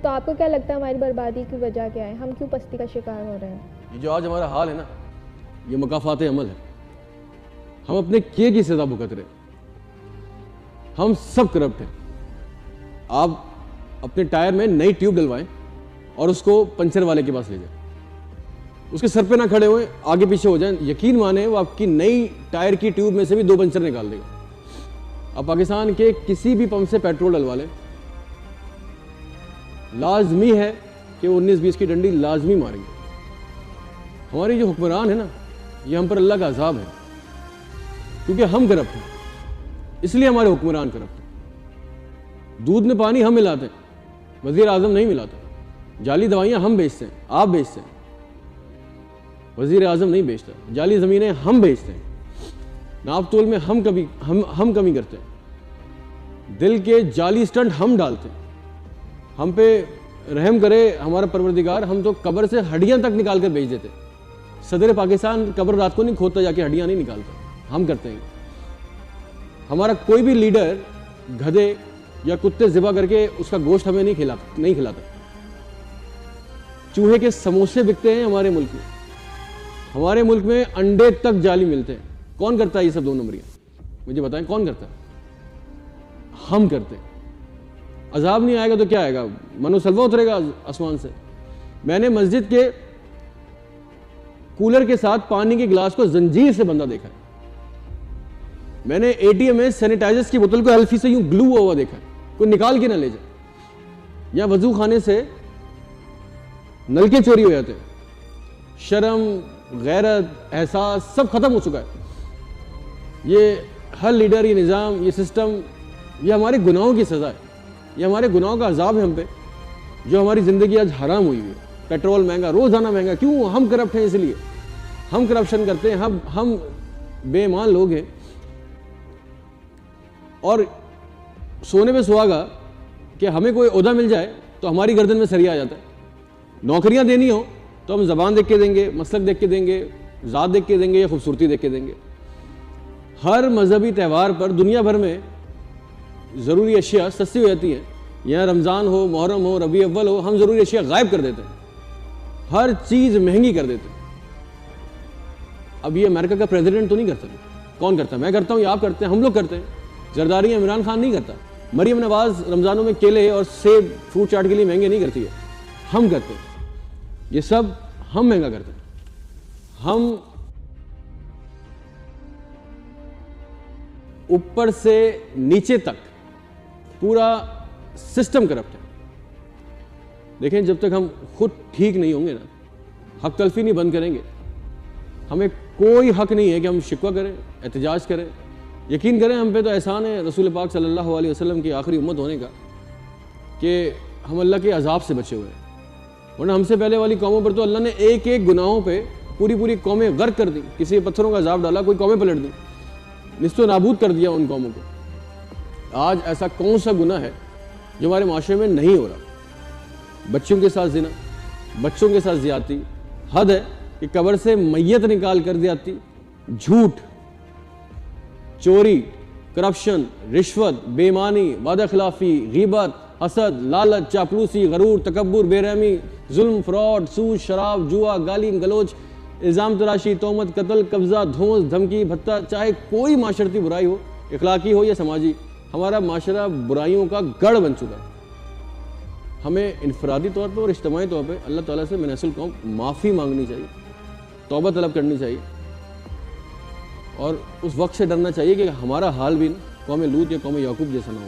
تو آپ کو کیا لگتا ہے ہماری بربادی کی وجہ کیا ہے؟ ہم کیوں پستی کا شکار ہو رہے ہیں؟ یہ جو آج ہمارا حال ہے نا، یہ مکافات عمل ہے. ہم اپنے کیے کی سزا بھگت رہے. ہم سب کرپٹ ہیں. آپ اپنے ٹائر میں نئی ٹیوب ڈلوائیں اور اس کو پنچر والے کے پاس لے جائیں، اس کے سر پہ نہ کھڑے ہوئے، آگے پیچھے ہو جائیں، یقین مانیں وہ آپ کی نئی ٹائر کی ٹیوب میں سے بھی 2 پنچر نکال دے گا. آپ پاکستان کے کسی بھی پمپ سے پیٹرول ڈلوا لیں، لازمی ہے کہ وہ 19-20 کی ڈنڈی لازمی ماریں گے. ہماری جو حکمران ہے نا، یہ ہم پر اللہ کا عذاب ہے، کیونکہ ہم کرپٹ ہیں، اس لیے ہمارے حکمران کرپٹ ہیں. دودھ میں پانی ہم ملاتے ہیں، وزیر اعظم نہیں ملاتا. جعلی دوائیاں ہم بیچتے ہیں، آپ بیچتے ہیں، وزیر اعظم نہیں بیچتا. جعلی زمینیں ہم بیچتے ہیں، ناپ تول میں ہم کمی کرتے ہیں، دل کے جعلی سٹنٹ ہم ڈالتے ہیں. ہم پہ رحم کرے ہمارا پروردگار، ہم تو قبر سے ہڈیاں تک نکال کر بیچ دیتے. صدر پاکستان قبر رات کو نہیں کھودتا، جا کے ہڈیاں نہیں نکالتا، ہم کرتے ہیں. ہمارا کوئی بھی لیڈر گدھے یا کتے ذبح کر کے اس کا گوشت ہمیں نہیں کھلاتا. چوہے کے سموسے بکتے ہیں ہمارے ملک میں. ہمارے ملک میں انڈے تک جعلی ملتے ہیں. کون کرتا ہے یہ سب 2 نمبریاں؟ مجھے بتائیں کون کرتا ہے؟ ہم کرتے ہیں. عذاب نہیں آئے گا تو کیا آئے گا؟ منو سلوا اترے گا آسمان سے. میں نے مسجد کے کولر کے ساتھ پانی کے گلاس کو زنجیر سے بندہ دیکھا ہے. میں نے اے ٹی ایم میں سینیٹائزر کی بوتل کو ہیلفی سے یوں گلو ہوا دیکھا ہے، کوئی نکال کے نہ لے جائے. یا وضو خانے سے نلکے چوری ہو جاتے ہیں. شرم، غیرت، احساس سب ختم ہو چکا ہے. یہ ہر لیڈر، یہ نظام، یہ سسٹم، یہ ہمارے گناہوں کی سزا ہے. یہ ہمارے گناہوں کا عذاب ہے ہم پہ، جو ہماری زندگی آج حرام ہوئی ہوئی ہے. پیٹرول مہنگا، روزانہ مہنگا. کیوں؟ ہم کرپٹ ہیں، اس لیے ہم کرپشن کرتے ہیں. ہم بے ایمان لوگ ہیں. اور سونے پہ سہاگا کہ ہمیں کوئی عہدہ مل جائے تو ہماری گردن میں سریا آ جاتا ہے. نوکریاں دینی ہو تو ہم زبان دیکھ کے دیں گے، مسلک دیکھ کے دیں گے، ذات دیکھ کے دیں گے، یا خوبصورتی دیکھ کے دیں گے. ہر مذہبی تہوار پر دنیا بھر میں ضروری اشیاء سستی ہو جاتی ہیں. یہاں رمضان ہو، محرم ہو، ربیع اول ہو، ہم ضروری اشیاء غائب کر دیتے ہیں. ہر چیز مہنگی کر دیتے ہیں. اب یہ امریکہ کا پریزیڈنٹ تو نہیں کرتا. کون کرتا ہے؟ میں کرتا ہوں یا آپ کرتے ہیں؟ ہم لوگ کرتے ہیں. زرداری عمران خان نہیں کرتا. مریم نواز رمضانوں میں کیلے اور سیب فروٹ چاٹ کے لیے مہنگے نہیں کرتی ہے، ہم کرتے ہیں. یہ سب ہم مہنگا کرتے ہیں. ہم اوپر سے نیچے تک پورا سسٹم کرپٹ ہے. دیکھیں جب تک ہم خود ٹھیک نہیں ہوں گے نا، حق تلفی نہیں بند کریں گے، ہمیں کوئی حق نہیں ہے کہ ہم شکوہ کریں، احتجاج کریں. یقین کریں ہم پہ تو احسان ہے رسول پاک صلی اللہ علیہ وسلم کی آخری امت ہونے کا کہ ہم اللہ کے عذاب سے بچے ہوئے ہیں. ورنہ ہم سے پہلے والی قوموں پر تو اللہ نے ایک ایک گناہوں پہ پوری قومیں غرق کر دی. کسی پتھروں کا عذاب ڈالا، کوئی قومیں پلٹ دی، نست و نابود کر دیا ان قوموں کو. آج ایسا کون سا گناہ ہے جو ہمارے معاشرے میں نہیں ہو رہا؟ بچوں کے ساتھ زنا، بچوں کے ساتھ زیادتی. حد ہے کہ قبر سے میت نکال کر زیادتی، جھوٹ، چوری، کرپشن، رشوت، بے ایمانی، وعدہ خلافی، غیبت، حسد، لالچ، چاپلوسی، غرور، تکبر، بے رحمی، ظلم، فراڈ، سود، شراب، جوا، گالی گلوچ، الزام تراشی، تہمت، قتل، قبضہ، دھونس، دھمکی، بھتہ، چاہے کوئی معاشرتی برائی ہو، اخلاقی ہو یا سماجی، ہمارا معاشرہ برائیوں کا گڑھ بن چکا ہے. ہمیں انفرادی طور پہ اور اجتماعی طور پہ اللہ تعالیٰ سے من اصل قوم معافی مانگنی چاہیے، توبہ طلب کرنی چاہیے، اور اس وقت سے ڈرنا چاہیے کہ ہمارا حال بھی قوم لوط یا قوم یعقوب جیسا نہ ہو.